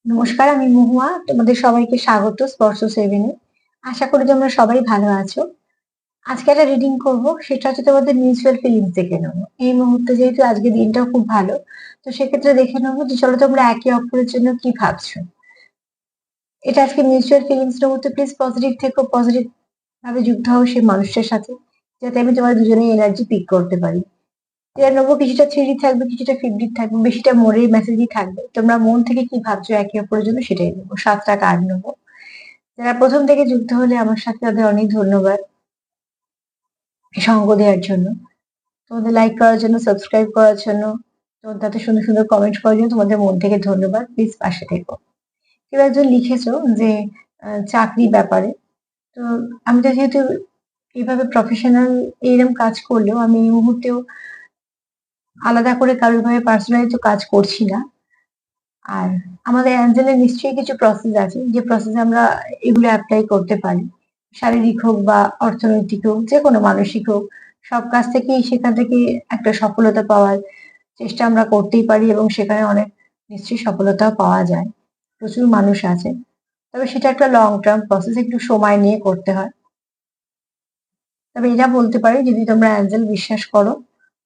নমস্কার, আমি মহুয়া। তোমাদের সবাইকে স্বাগত স্পর্শ সেভেনে। আশা করি তোমরা সবাই ভালো আছো। আজকে একটা রিডিং করব, সেটা হচ্ছে তোমাদের মিউচুয়াল ফিলিংস দেখে নেবো। এই মুহূর্তে যেহেতু আজকে দিনটাও খুব ভালো, তো সেক্ষেত্রে দেখে নেবো যে চলো তোমরা একে অপরের জন্য কি ভাবছো। এটা আজকে মিউচুয়াল ফিলিংস নেবো, তো প্লিজ পজিটিভ থেকো, পজিটিভ ভাবে যুক্ত হও সেই মানুষটার সাথে, যাতে আমি তোমার দুজনের এনার্জি পিক করতে পারি। এটা নেবো, কিছুটা থ্রি থাকবে, কিছুটা ফিফটি থাকবে, বেশিটা মোড়ের মেসেজই থাকবে। তোমরা মন থেকে কি ভাবছো একে অপরের জন্য সেটাই নেবো। 7টা কার্ড নেবো। যারা প্রথম থেকে যুক্ত হলে আমার সাথে, তাদের অনেক ধন্যবাদ সঙ্গ দেওয়ার জন্য, তোমাদের লাইক করার জন্য, সাবস্ক্রাইব করার জন্য, তোমাদের তাতে সুন্দর সুন্দর কমেন্ট করার জন্য তোমাদের মন থেকে ধন্যবাদ। প্লিজ পাশে থেকো। কেউ একজন লিখেছো যে চাকরি ব্যাপারে। তো আমি তো যেহেতু এইভাবে প্রফেশনাল এইরকম কাজ করলেও আমি এই মুহূর্তেও আলাদা করে কারোর ভাবে পার্সোনালি তো কাজ করছি না। আর আমাদের অ্যাঞ্জেলের নিশ্চয়ই কিছু প্রসেস আছে, যে প্রসেসে আমরা এগুলো অ্যাপ্লাই করতে পারি। শারীরিক হোক বা অর্থনৈতিক হোক, যে কোনো মানসিক হোক, সব কাজ থেকেই সেখান থেকে একটা সফলতা পাওয়ার চেষ্টা আমরা করতেই পারি, এবং সেখানে অনেক নিশ্চয়ই সফলতাও পাওয়া যায়। প্রচুর মানুষ আছে, তবে সেটা একটা লং টার্ম প্রসেস, একটু সময় নিয়ে করতে হয়। তবে এটা বলতে পারি, যদি তোমরা অ্যাঞ্জেল বিশ্বাস করো,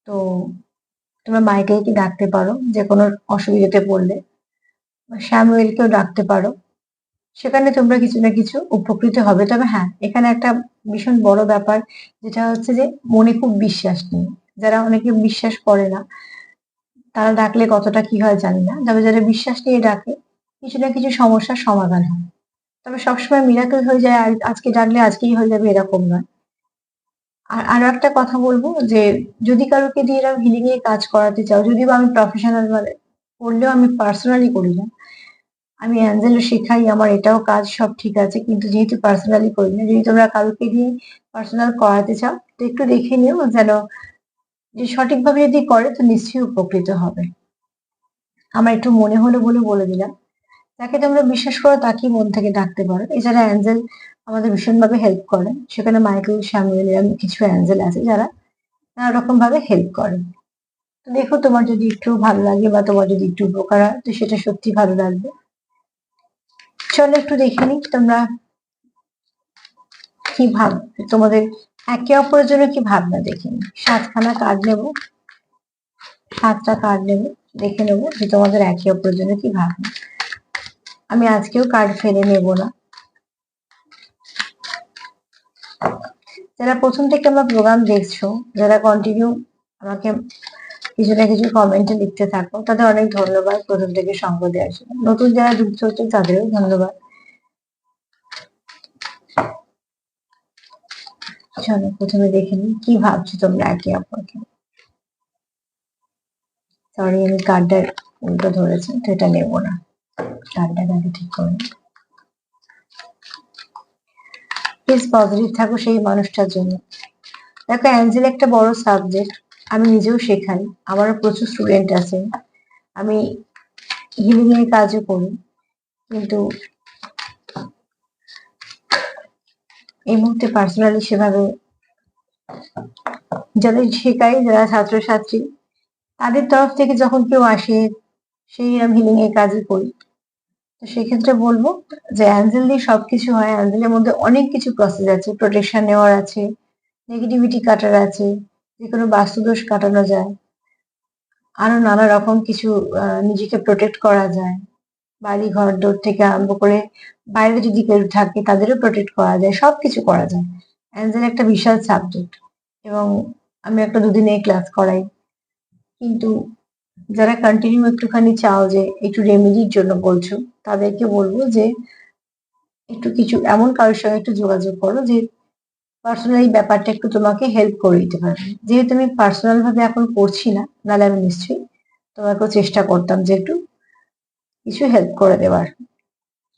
তো তোমরা মাইকেলকে ডাকতে পারো যে কোনো অসুবিধাতে পড়লে, বা স্যামুয়েলকেও ডাকতে পারো। সেখানে তোমরা কিছু না কিছু উপকৃত হবে। তবে হ্যাঁ, এখানে একটা ভীষণ বড় ব্যাপার, যেটা হচ্ছে যে মনে খুব বিশ্বাস নেই। যারা অনেকে বিশ্বাস করে না, তারা ডাকলে কতটা কি হয় জানি না। তবে যারা বিশ্বাস নিয়ে ডাকে, কিছু না কিছু সমস্যার সমাধান হয়। তবে সবসময় মিরাকেল হয়ে যায় আর আজকে ডাকলে আজকেই হয়ে যাবে, এরকম নয়। আর আরো একটা কথা বলবো, যে যদি কারোকে দিয়ে এরকম হিলিং এর কাজ করাতে চাও, যদিও বা আমি প্রফেশনাল মানে করলেও আমি পার্সোনালি করি না, আমি অ্যাঞ্জেলো শেখাই, আমার এটাও কাজ, সব ঠিক আছে। কিন্তু যেহেতু পার্সোনালি করি না, যদি তোমরা কারোকে দিয়ে পার্সোনাল করাতে চাও, তো একটু দেখে নিও যেন, যে সঠিকভাবে যদি করে তো নিশ্চয়ই উপকৃত হবে। আমার একটু মনে হলো বলে বলে দিলাম। যাকে তোমরা বিশ্বাস করো তাকেই মন থেকে ডাকতে পারো। এছাড়া অ্যাঞ্জেল আমাদের ভীষণভাবে হেল্প করে। সেখানে মাইকেল, স্যামুয়েল এরকম কিছু অ্যাঞ্জেল আছে যারা নানা রকম ভাবে হেল্প করে। তো দেখো, তোমার যদি একটু ভালো লাগে বা তোমার যদি একটু উপকার হয়, তো সেটা সত্যি ভালো লাগবে। চলো একটু দেখে নিই তোমরা কি ভাব, তোমাদের একে অপরের জন্য কি ভাবনা দেখে নিই। 7খানা কার্ড নেব, 7টা কার্ড নেব, দেখে নেবো যে তোমাদের একে অপরের জন্য কি ভাবনা। আমি আজকেও কার্ড ফেলে নেব না। যারা প্রথম থেকে আমার প্রোগ্রাম দেখছো, যারা কন্টিনিউ আমাকে কিছু না কিছু কমেন্টে লিখতে থাকো, তাদের অনেক ধন্যবাদ প্রথম থেকে সঙ্গ দেওয়ার জন্য। নতুন যারা যুক্ত হচ্ছে তাদেরও ধন্যবাদ। চলো প্রথমে দেখে নিই কি ভাবছো তোমরা একে অপরকে। সরি, আমি কার্ডটা উল্টো ধরেছি, তো এটা নেবো না। কার্ডটা আগে ঠিক করে নিই। প্লিজ পজিটিভ থাকো সেই মানুষটার জন্য। দেখো, অ্যাঞ্জেল একটা বড় সাবজেক্ট। আমি নিজেও শেখাই, আমারও প্রচুর স্টুডেন্ট আছে, আমি হিলিং এর কাজও করি। কিন্তু এই মুহূর্তে পার্সোনালি সেভাবে যাদের শেখাই, যারা ছাত্রছাত্রী, তাদের তরফ থেকে যখন কেউ আসে, সেই আমি হিলিং এর কাজই করি। তো সেক্ষেত্রে বলবো যে অ্যাঞ্জেল দিয়ে সবকিছু হয়। অ্যাঞ্জেলের মধ্যে অনেক কিছু প্রসেস আছে, প্রোটেকশন নেওয়ার আছে, নেগেটিভিটি কাটার আছে, যে কোনো বাস্তুদোষ কাটানো যায়, আরো নানা রকম কিছু নিজেকে প্রোটেক্ট করা যায়। বাড়ি ঘর দৌড় থেকে আরম্ভ করে বাইরে যদি কেউ থাকে তাদেরও প্রোটেক্ট করা যায়, সবকিছু করা যায়। অ্যাঞ্জেল একটা বিশাল সাবজেক্ট, এবং আমি একটা দুদিনে ক্লাস করাই। কিন্তু যারা কন্টিনিউ একটুখানি চাও যে একটু রেমেডির জন্য বলছো, তাদেরকে বলবো যে একটু কিছু এমন কারোর সঙ্গে একটু যোগাযোগ করো, যে পার্সোনালি ব্যাপারটা একটু তোমাকে হেল্প করে দিতে পারবে। যেহেতু আমি পার্সোনাল ভাবে এখন করছি না, নাহলে আমি নিশ্চয়ই তোমাকেও চেষ্টা করতাম যে একটু কিছু হেল্প করে দেওয়ার।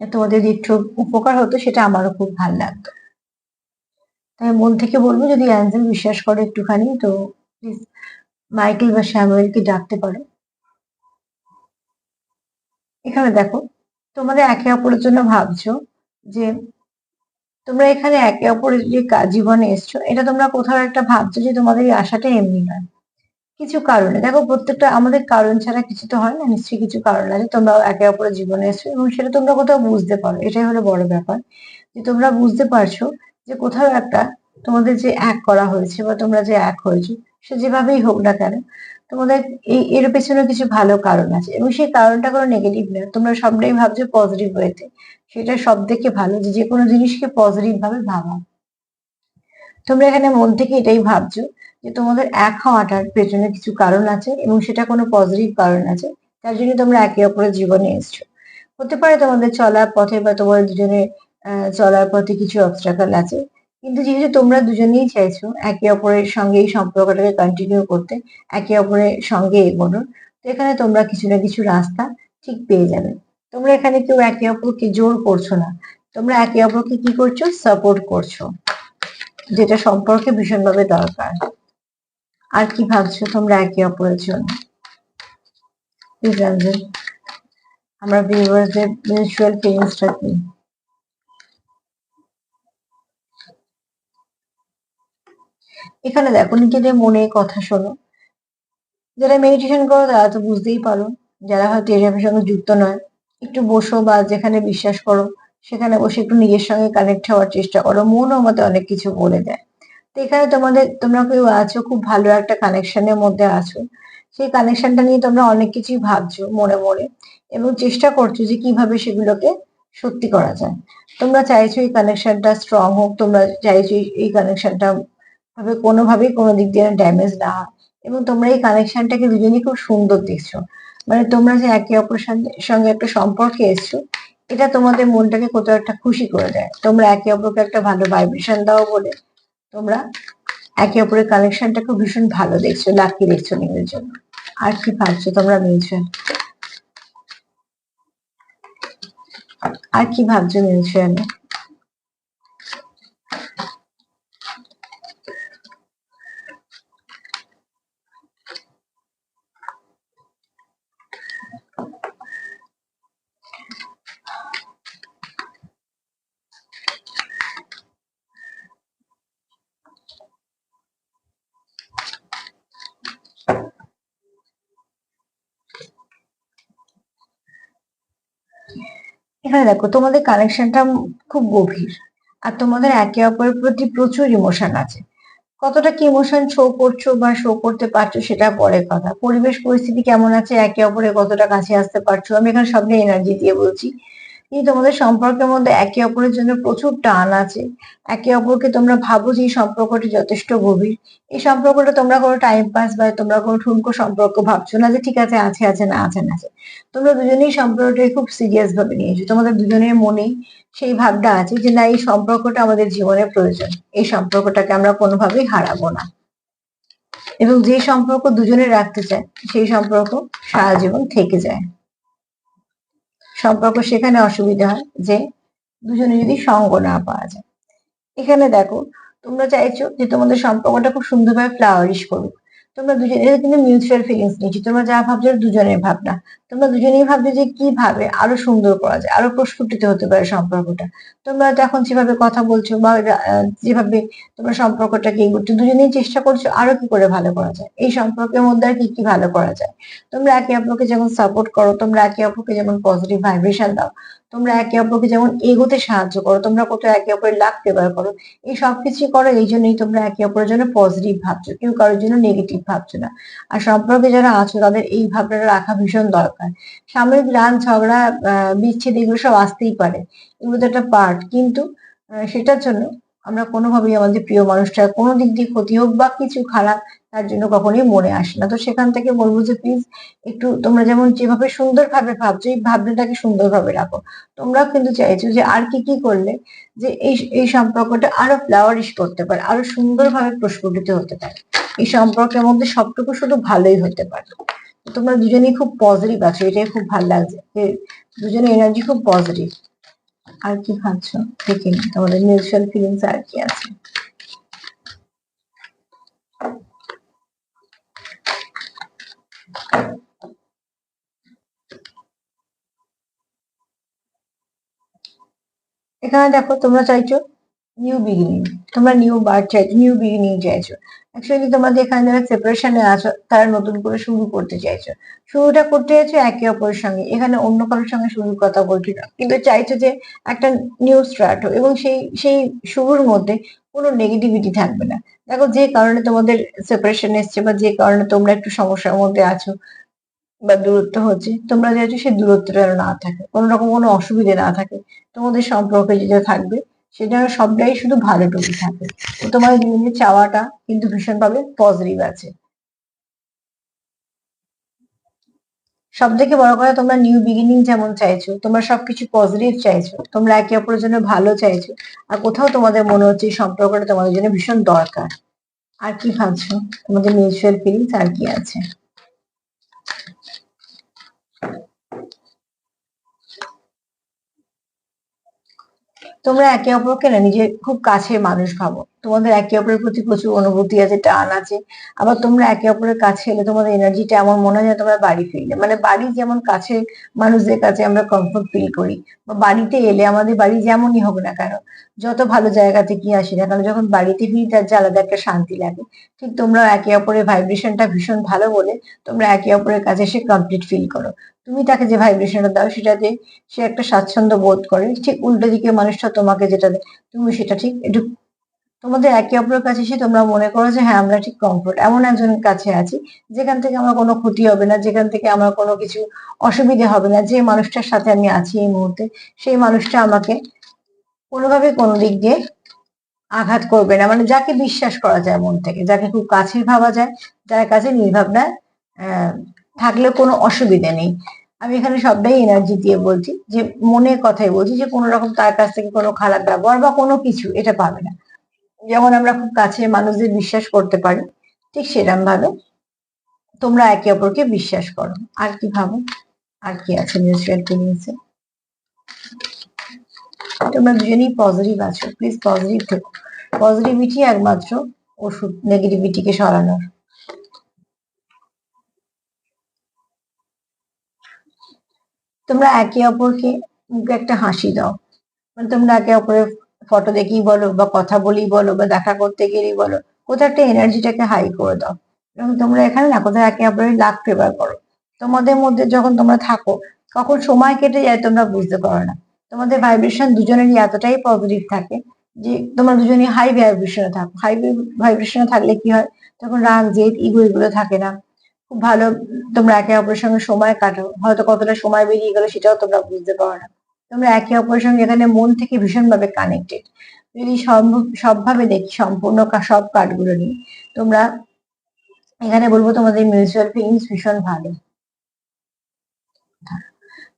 তোমাদের যদি একটু উপকার হতো, সেটা আমারও খুব ভালো লাগতো। তাই মন থেকে বলবো, যদি অ্যাঞ্জেল বিশ্বাস করে একটুখানি, তো প্লিজ মাইকেল বা স্যামুয়েলকে ডাকতে পারো। এখানে দেখো, তোমাদের একে অপরের জন্য ভাবছো, যে তোমরা এখানে একে অপরের যে জীবনে এসছো, এটা তোমরা কোথাও একটা ভাবছো যে তোমাদের এই আশাটা এমনি নয়। কিছু কারণে দেখো, প্রত্যেকটা আমাদের কারণ ছাড়া কিছু তো হয় না, নিশ্চয়ই কিছু কারণ আছে। তোমরা একে অপরের জীবনে এসছো এবং সেটা তোমরা কোথাও বুঝতে পারো, এটাই হলো বড় ব্যাপার। যে তোমরা বুঝতে পারছো যে কোথাও একটা তোমাদের যে এক করা হয়েছে বা তোমরা যে এক হয়েছো, সে যেভাবেই হোক না কেন, তোমাদের এর পেছনে কিছু ভালো কারণ আছে এবং সেই কারণটা কোনো নেগেটিভ না। তোমরা সবটাই ভাবছো পজিটিভ ওয়েতে, সেটা সব থেকে ভালো যে যে কোনো জিনিসকে পজিটিভ ভাবে ভাবা। তোমরা এখানে মন থেকে এটাই ভাবছো যে তোমাদের এক হওয়াটার পেছনে কিছু কারণ আছে এবং সেটা কোনো পজিটিভ কারণ আছে, তার জন্য তোমরা একে অপরের জীবনে এসছো। হতে পারে তোমাদের চলার পথে বা তোমাদের দুজনের চলার পথে কিছু অবস্ট্রাগল আছে, কিন্তু যেহেতু তোমরা দুজনেই চাইছো একে অপরের সঙ্গে এই সম্পর্কটাকে কন্টিনিউ করতে, একে অপরের সঙ্গে এগোনোর, তো এখানে তোমরা কিছু না কিছু রাস্তা ঠিক পেয়ে যাবে। তোমরা এখানে কেউ একে অপরকে জোর করছো না, তোমরা একে অপরকে কি করছো, সাপোর্ট করছো, যেটা সম্পর্কে ভীষণভাবে দরকার। আর কি ভাবছো তোমরা একে অপরের জন্য? প্লিজ জানবে আমরা ভিউয়ার্সদের মিউচুয়াল ফিলিংসটা কি। এখানে দেখো, নিজেদের মনে কথা শোনো। যারা মেডিটেশন করো তারা তো বুঝতেই পারো, যারা হয়তো এসবের সঙ্গে যুক্ত নয়, একটু বসো বা যেখানে বিশ্বাস করো সেখানে বসে একটু নিজের সঙ্গে কানেক্ট হওয়ার চেষ্টা করো। মনও আমাদের অনেক কিছু বলে দেয়। তো এখানে তোমরা কেউ আছো, খুব ভালো একটা কানেকশনের মধ্যে আছো। সেই কানেকশনটা নিয়ে তোমরা অনেক কিছুই ভাবছো মনে মনে এবং চেষ্টা করছো যে কিভাবে সেগুলোকে সত্যি করা যায়। তোমরা চাইছো এই কানেকশনটা স্ট্রং হোক, তোমরা চাইছো এই কানেকশনটা ভাবে কোনোভাবেই কোনো দিক দিয়ে ড্যামেজ না হয় এবং তোমরা এই কানেকশনটাকে দুজনেই খুব সুন্দর দেখছো। মানে তোমরা যে একে অপরের সঙ্গে একটা সম্পর্কে এসছো, এটা তোমাদের মনটাকে কোথাও একটা খুশি করে দেয়। তোমরা একে অপরকে একটা ভালো ভাইব্রেশন দাও বলে তোমরা একে অপরের কানেকশনটাকে ভীষণ ভালো দেখছো, লাকি দেখছো নিজের জন্য। আর কি ভাবছো তোমরা মিউচুয়াল? আর কি ভাবছো মিউচুয়ালে? এখানে দেখো, তোমাদের কানেকশনটা খুব গভীর আর তোমাদের একে অপরের প্রতি প্রচুর ইমোশন আছে। কতটা কি ইমোশন শো করছো বা শো করতে পারছো সেটা পরের কথা। পরিবেশ পরিস্থিতি কেমন আছে, একে অপরের কতটা কাছে আসতে পারছো, আমি এখানে সব নিয়ে এনার্জি দিয়ে বলছি। কিন্তু তোমাদের সম্পর্কের মধ্যে একে অপরের জন্য প্রচুর টান আছে। একে অপরকে তোমরা ভাবো যে এই সম্পর্কটি যথেষ্ট গভীর। এই সম্পর্কটা তোমরা কোনো টাইম পাস বা তোমরা কোনো ঠুনকো সম্পর্ক ভাবছো না যে ঠিক আছে, আছে আছে না আছে না আছে। তোমরা দুজনেই সম্পর্কটাকে খুব সিরিয়াস ভাবে নিয়েছো। তোমাদের দুজনের মনেই সেই ভাবটা আছে যে না, এই সম্পর্কটা আমাদের জীবনে প্রয়োজন, এই সম্পর্কটাকে আমরা কোনোভাবেই হারাবো না। এবং যে সম্পর্ক দুজনে রাখতে চায় সেই সম্পর্ক সারা জীবন থেকে যায়। সম্পর্ক সেখানে অসুবিধা হয় যে দুজনে যদি সঙ্গ না পাওয়া যায়। এখানে দেখো, তোমরা চাইছো যে তোমাদের সম্পর্কটা খুব সুন্দরভাবে ফ্লাওয়ারিশ করুক। তোমরা দুজনে, এটা কিন্তু মিউচুয়াল ফিলিংস নিয়েছি, তোমরা যা ভাবছো দুজনের ভাবনা। তোমরা দুজনেই ভাবছো যে কিভাবে আরো সুন্দর করা যায়, আরো প্রস্ফুটিত হতে পারে সম্পর্কটা। তোমরা এখন যেভাবে কথা বলছো বা যেভাবে তোমরা সম্পর্কটাকে এগোচ্ছো, দুজনেই চেষ্টা করছো আরো কি করে ভালো করা যায়, এই সম্পর্কের মধ্যে আর কি কি ভালো করা যায়। তোমরা একে অপরকে যেমন সাপোর্ট করো, তোমরা একে অপরকে যেমন পজিটিভ ভাইব্রেশন দাও, তোমরা একে অপরকে যেমন এগোতে সাহায্য করো, তোমরা কোথাও একে অপরের লাক ফেভার করো, এই সবকিছু করো এই জন্যই তোমরা একে অপরের জন্য পজিটিভ ভাবছো, কেউ কারোর জন্য নেগেটিভ ভাবছো না। আর সম্পর্কে যারা আছো তাদের এই ভাবনাটা রাখা ভীষণ দরকার। সাময়িক রাগ ঝগড়া বিচ্ছেদ এগুলো সব আসতেই পারে, এগুলো তো একটা পার্ট, কিন্তু সেটার জন্য আমরা কোনোভাবেই আমাদের প্রিয় মানুষটার কোনো দিক দিয়ে ক্ষতি হোক বা কিছু খারাপ তার জন্য কখনোই মনে আসে না। তো সেখান থেকে বলবো যে প্লিজ একটু তোমরা যেমন যেভাবে সুন্দরভাবে ভাবছো এই ভাবনাটাকে সুন্দরভাবে রাখো। তোমরাও কিন্তু চাইছো যে আর কি কি করলে যে এই সম্পর্কটা আরো ফ্লাওয়ারিশ করতে পারে, আরো সুন্দরভাবে প্রস্ফুটিত হতে পারে, এই সম্পর্কের মধ্যে সবটুকু শুধু ভালোই হতে পারে। তো তোমরা দুজনেই খুব পজিটিভ আছো, এটাই খুব ভালো লাগছে যে দুজনের এনার্জি খুব পজিটিভ। আর কি ভাবছো দেখে নিই তোমাদের মিউচুয়াল ফিলিংস আর কি আছে। এখানে দেখো, তোমরা চাইছো নিউ বিগিনিং, তোমরা নিউ বার্থ চাইছো, নিউ বিগিনিং চাইছো। অ্যাকচুয়ালি তোমাদের এখানে যারা সেপারেশনে আছো তারা নতুন করে শুরু করতে চাইছো, শুরুটা করতে চাইছো একে অপরের সঙ্গে, এখানে অন্য কারোর সঙ্গে শুরুর কথা বলছি না, কিন্তু চাইছো যে একটা নিউ স্টার্ট হোক এবং সেই সেই শুরুর মধ্যে কোনো নেগেটিভিটি থাকবে না। দেখো যে কারণে তোমাদের সেপারেশন এসছে বা যে কারণে তোমরা একটু সমস্যার মধ্যে আছো বা দূরত্ব হচ্ছে, তোমরা চাইছো সেই দূরত্বটা যেন না থাকে, কোনো রকম কোনো অসুবিধে না থাকে, তোমাদের সম্পর্কে যেটা থাকবে সেটা সবটাই শুধু ভালোটুকু থাকে। তো তোমাদের দুজনের চাওয়াটা কিন্তু ভীষণভাবে পজিটিভ আছে। সব থেকে বড় কথা, তোমরা নিউ বিগিনিং যেমন চাইছো, তোমরা সবকিছু পজিটিভ চাইছো, তোমরা একে অপরের জন্য ভালো চাইছো, আর কোথাও তোমাদের মনে হচ্ছে এই সম্পর্কটা তোমাদের জন্য ভীষণ দরকার। আর কি ভাবছো? তোমাদের মিউচুয়াল ফিলিংস আর কি আছে? তোমরা একে অপরকে না নিজের খুব কাছের মানুষ ভাবো, তোমাদের একে অপরের প্রতি প্রচুর অনুভূতি আছে, টান আছে। আবার তোমরা একে অপরের কাছে এলে তোমাদের এনার্জিটা এমন মনে হয় তোমরা বাড়ি ফিরলে, মানে বাড়ি যেমন কাছে মানুষদের কাছে আমরা কমফোর্ট ফিল করি, বা বাড়িতে এলে আমাদের বাড়ি যেমনই হোক না কেন, যত ভালো জায়গা থেকে আসি না কেন, যখন বাড়িতে ফিরি তার যে আলাদা একটা শান্তি লাগে। ঠিক তোমরা একে অপরের ভাইব্রেশনটা ভীষণ ভালো বলে তোমরা একে অপরের কাছে এসে কমপ্লিট ফিল করো। তুমি তাকে যে ভাইব্রেশনটা দাও সেটাতে সে একটা স্বাচ্ছন্দ্য বোধ করে, ঠিক উল্টো দিকে মানুষটা তোমাকে যেটা দেয় তুমি সেটা ঠিক একটু, তোমাদের একে অপরের কাছে এসে তোমরা মনে করো যে হ্যাঁ আমরা ঠিক কমফোর্ট, এমন একজনের কাছে আছি যেখান থেকে আমার কোনো ক্ষতি হবে না, যেখান থেকে আমার কোনো কিছু অসুবিধে হবে না, যে মানুষটার সাথে আমি আছি এই মুহূর্তে সেই মানুষটা আমাকে কোনোভাবে কোনো দিক দিয়ে আঘাত করবে না, মানে যাকে বিশ্বাস করা যায় মন থেকে, যাকে খুব কাছের ভাবা যায়, যার কাছে নির্ভাবনায় আহ থাকলে কোনো অসুবিধে নেই। আমি এখানে সবটাই এনার্জি দিয়ে বলছি, যে মনের কথাই বলছি, যে কোনো রকম তার কাছ থেকে কোনো খারাপ ব্যবহার বা কোনো কিছু এটা পাবে না। যেমন আমরা খুব কাছের মানুষদের বিশ্বাস করতে পারি, ঠিক সেরকম ভাবে তোমরা একে অপরকে বিশ্বাস করো। আর কি ভাবো? আর কি আছে মিউচুয়াল ফিলিংসে? তোমরা দুজনেই পজিটিভ আছো, প্লিজ পজিটিভ থেকো। পজিটিভিটি একমাত্র ওষুধ নেগেটিভিটিকে সরানোর। তোমরা একে অপরকে মুখে একটা হাসি দাও, মানে তোমরা একে অপরের ফটো দেখেই বলো বা কথা বলেই বলো বা দেখা করতে গেলেই বলো, কোথাও একটা এনার্জিটাকে হাই করে দাও। এবং তোমরা এখানে না কোথাও একে অপরের লাক ফেভার করো। তোমাদের মধ্যে যখন তোমরা থাকো, কখন সময় কেটে যায় তোমরা বুঝতে পারো না। তোমাদের ভাইব্রেশন দুজনেরই এতটাই পজিটিভ থাকে যে তোমরা দুজনেই হাই ভাইব্রেশনে থাকো। হাই ভাইব্রেশনে থাকলে কি হয়, তখন রাগ জেদ ইগো এগুলো থাকে না, খুব ভালো তোমরা একে অপরের সঙ্গে সময় কাটাও, হয়তো কতটা সময় বেরিয়ে গেলো সেটাও তোমরা বুঝতে পারো না। তোমরা একে অপরের সঙ্গে এখানে মন থেকে ভীষণভাবে কানেক্টেড। যদি সম্ভব সবভাবে দেখি সম্পূর্ণ সব কার্ডগুলো নিয়ে, তোমরা এখানে বলবো তোমাদের মিউচুয়াল ফিলিংস ভীষণ ভালো।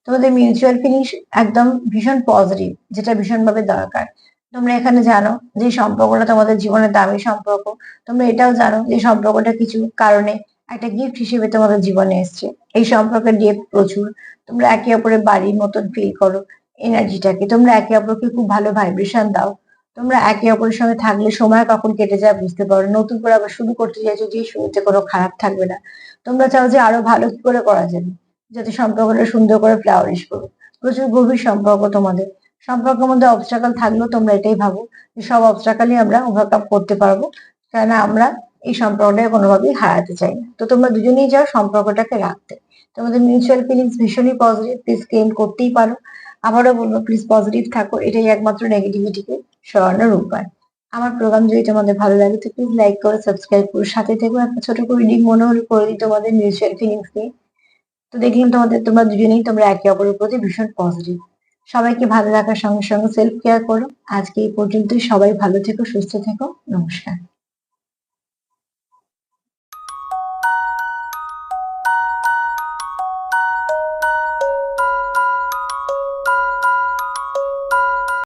তোমাদের মিউচুয়াল ফিলিংস একদম ভীষণ পজিটিভ, যেটা ভীষণভাবে দরকার। তোমরা এখানে জানো যে সম্পর্কটা তোমাদের জীবনের দামি সম্পর্ক। তোমরা এটাও জানো যে সম্পর্কটা কিছু কারণে একটা গিফট হিসেবে তোমাদের জীবনে এসছে। এই সম্পর্কের ডেপথ প্রচুর। তোমরা একে অপরের বাড়ির মতন ফিল করো এনার্জিটাকে, তোমরা একে অপরকে খুব ভালো ভাইব্রেশন দাও। তোমরা একে অপরের সঙ্গে থাকলে সময় কখন কেটে যায় বুঝতে পারো, নতুন করে আবার শুরু করতে চাইছো যে শুরুতে কোনো খারাপ থাকবে না। তোমরা চাও যে আরো ভালো কি করে করা যাবে, যাতে সম্পর্কটা সুন্দর করে ফ্লাওয়ারিশ করুক। প্রচুর গভীর সম্পর্ক তোমাদের। সম্পর্কের মধ্যে অবস্ট্রাকল থাকলেও তোমরা এটাই ভাবো যে সব অবস্ট্রাকলই আমরা ওভারকাম করতে পারবো, কেননা আমরা এই সম্পর্কটাকে কোনোভাবেই হারাতে চাই না। তো তোমরা দুজনেই চাও সম্পর্কটাকে রাখতে। তোমাদের মিউচুয়াল ফিলিংস ভীষণই পজিটিভ, প্লিজ ক্লেম করতেই পারো। আবারও বলবো প্লিজ পজিটিভ থাকো, এটাই একমাত্র নেগেটিভিটিকে সরানোর উপায়। আমার প্রোগ্রাম যদি তোমাদের ভালো লাগে তো প্লিজ লাইক করে সাবস্ক্রাইব করে সাথে থেকো। একটা ছোট করে রিডিং মনে হলে করে দিই তোমাদের মিউচুয়াল ফিলিংস নিয়ে। তো দেখলাম তোমরা দুজনেই তোমরা একে অপরের প্রতি ভীষণ পজিটিভ। সবাইকে ভালো রাখার সঙ্গে সঙ্গে সেলফ কেয়ার করো। আজকে এই পর্যন্তই, সবাই ভালো থেকো, সুস্থ থেকো, নমস্কার।